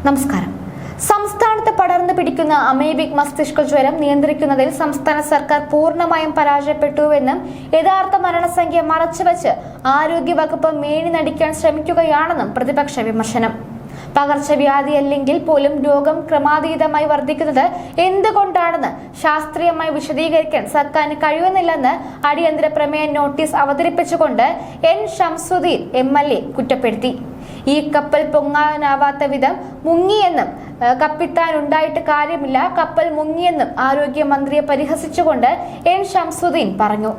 നമസ്കാരം. സംസ്ഥാനത്ത് പടർന്നു പിടിക്കുന്ന അമീബിക് മസ്തിഷ്ക ജ്വരം നിയന്ത്രിക്കുന്നതിൽ സംസ്ഥാന സർക്കാർ പൂർണ്ണമായും പരാജയപ്പെട്ടുവെന്നും യഥാർത്ഥ മരണസംഖ്യ മറച്ചുവെച്ച് ആരോഗ്യവകുപ്പ് മേനി നടിക്കാൻ ശ്രമിക്കുകയാണെന്നും പ്രതിപക്ഷ വിമർശനം. പകർച്ചവ്യാധിയല്ലെങ്കിൽ പോലും രോഗം ക്രമാതീതമായി വർദ്ധിക്കുന്നത് എന്തുകൊണ്ടാണെന്ന് ശാസ്ത്രീയമായി വിശദീകരിക്കാൻ സർക്കാരിന് കഴിയുന്നില്ലെന്ന് അടിയന്തര പ്രമേയ നോട്ടീസ് അവതരിപ്പിച്ചുകൊണ്ട് എൻ ഷംസുദ്ദീൻ MLA കുറ്റപ്പെടുത്തി. ഈ കപ്പൽ പൊങ്ങാനാവാത്ത വിധം മുങ്ങിയെന്നും കപ്പിത്താൻ ഉണ്ടായിട്ട് കാര്യമില്ല, കപ്പൽ മുങ്ങിയെന്നും ആരോഗ്യമന്ത്രിയെ പരിഹസിച്ചുകൊണ്ട് എൻ ഷംസുദ്ദീൻ പറഞ്ഞു.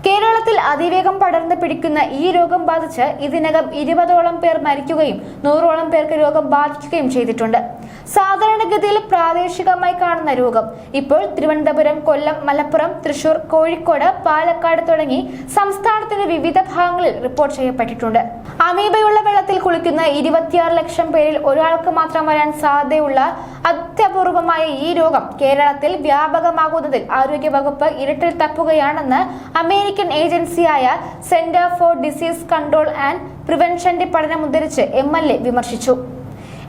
കേരളത്തിൽ അതിവേഗം പടർന്നു പിടിക്കുന്ന ഈ രോഗം ബാധിച്ച് ഇതിനകം 20ഓളം പേർ മരിക്കുകയും 100ഓളം പേർക്ക് രോഗം ബാധിക്കുകയും ചെയ്തിട്ടുണ്ട്. സാധാരണഗതിയിൽ പ്രാദേശികമായി കാണുന്ന രോഗം ഇപ്പോൾ തിരുവനന്തപുരം, കൊല്ലം, മലപ്പുറം, തൃശൂർ, കോഴിക്കോട്, പാലക്കാട് തുടങ്ങി സംസ്ഥാനത്തിന്റെ വിവിധ ഭാഗങ്ങളിൽ റിപ്പോർട്ട് ചെയ്യപ്പെട്ടിട്ടുണ്ട്. അമീബയുള്ള വെള്ളത്തിൽ കുളിക്കുന്ന 26 ലക്ഷം പേരിൽ ഒരാൾക്ക് മാത്രം വരാൻ സാധ്യതയുള്ള അത്യപൂർവമായ ഈ രോഗം കേരളത്തിൽ വ്യാപകമാകുന്നതിൽ ആരോഗ്യവകുപ്പ് ഇരുട്ടിൽ തപ്പുകയാണെന്ന് അമേരിക്കൻ ഏജൻസിയായ centre for disease control and പ്രിവെൻഷന്റെ പഠനം ഉദ്ധരിച്ച് MLA വിമർശിച്ചു.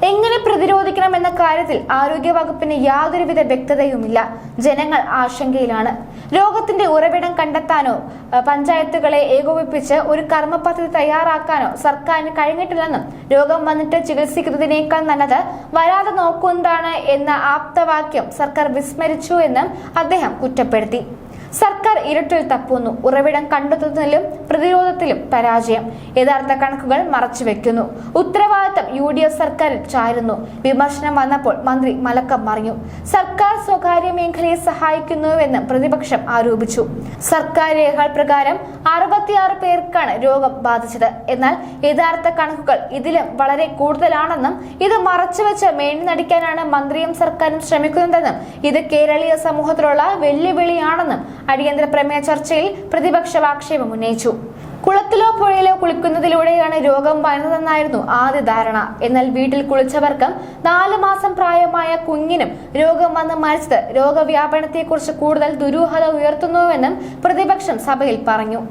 എങ്ങനെ പ്രതിരോധിക്കണമെന്ന കാര്യത്തിൽ ആരോഗ്യവകുപ്പിന് യാതൊരുവിധ വ്യക്തതയുമില്ല. ജനങ്ങൾ ആശങ്കയിലാണ്. രോഗത്തിന്റെ ഉറവിടം കണ്ടെത്താനോ പഞ്ചായത്തുകളെ ഏകോപിപ്പിച്ച് ഒരു കർമ്മ പദ്ധതി തയ്യാറാക്കാനോ സർക്കാരിന് കഴിഞ്ഞിട്ടില്ലെന്നും രോഗം വന്നിട്ട് ചികിത്സിക്കുന്നതിനേക്കാൾ നല്ലത് വരാതെ നോക്കുന്നതാണ് എന്ന ആപ്തവാക്യം സർക്കാർ വിസ്മരിച്ചു എന്നും അദ്ദേഹം കുറ്റപ്പെടുത്തി. സർക്കാർ ഇരുട്ടിൽ തപ്പുന്നു, ഉറവിടം കണ്ടെത്തുന്നതിലും പ്രതിരോധത്തിലും പരാജയം, യഥാർത്ഥ കണക്കുകൾ മറച്ചുവെക്കുന്നു, ഉത്തരവാദിത്തം UDF സർക്കാരിൽ ചാരുന്നു. വിമർശനം വന്നപ്പോൾ മന്ത്രി മലക്കം മറിഞ്ഞു. സർക്കാർ സ്വകാര്യ മേഖലയെ സഹായിക്കുന്നുവെന്ന് പ്രതിപക്ഷം ആരോപിച്ചു. സർക്കാർ രേഖകൾ പ്രകാരം 66 പേർക്കാണ് രോഗം ബാധിച്ചത്. എന്നാൽ യഥാർത്ഥ കണക്കുകൾ ഇതിലും വളരെ കൂടുതലാണെന്നും ഇത് മറച്ചുവെച്ച് മേനി നടിക്കാനാണ് മന്ത്രിയും സർക്കാരും ശ്രമിക്കുന്നതെന്നും ഇത് കേരളീയ സമൂഹത്തിലുള്ള വെല്ലുവിളിയാണെന്നും അടിയന്തര പ്രമേയ ചർച്ചയിൽ പ്രതിപക്ഷ ആക്ഷേപം ഉന്നയിച്ചു. കുളത്തിലോ പുഴയിലോ കുളിക്കുന്നതിലൂടെയാണ് രോഗം വരുന്നതെന്നായിരുന്നു ആദ്യ ധാരണ. എന്നാൽ വീട്ടിൽ കുളിച്ചവർക്കും 4 മാസം പ്രായമായ കുഞ്ഞിനും രോഗം വന്ന് മരിച്ചത് രോഗവ്യാപനത്തെക്കുറിച്ച് കൂടുതൽ ദുരൂഹത ഉയർത്തുന്നുവെന്നും പ്രതിപക്ഷം സഭയിൽ പറഞ്ഞു.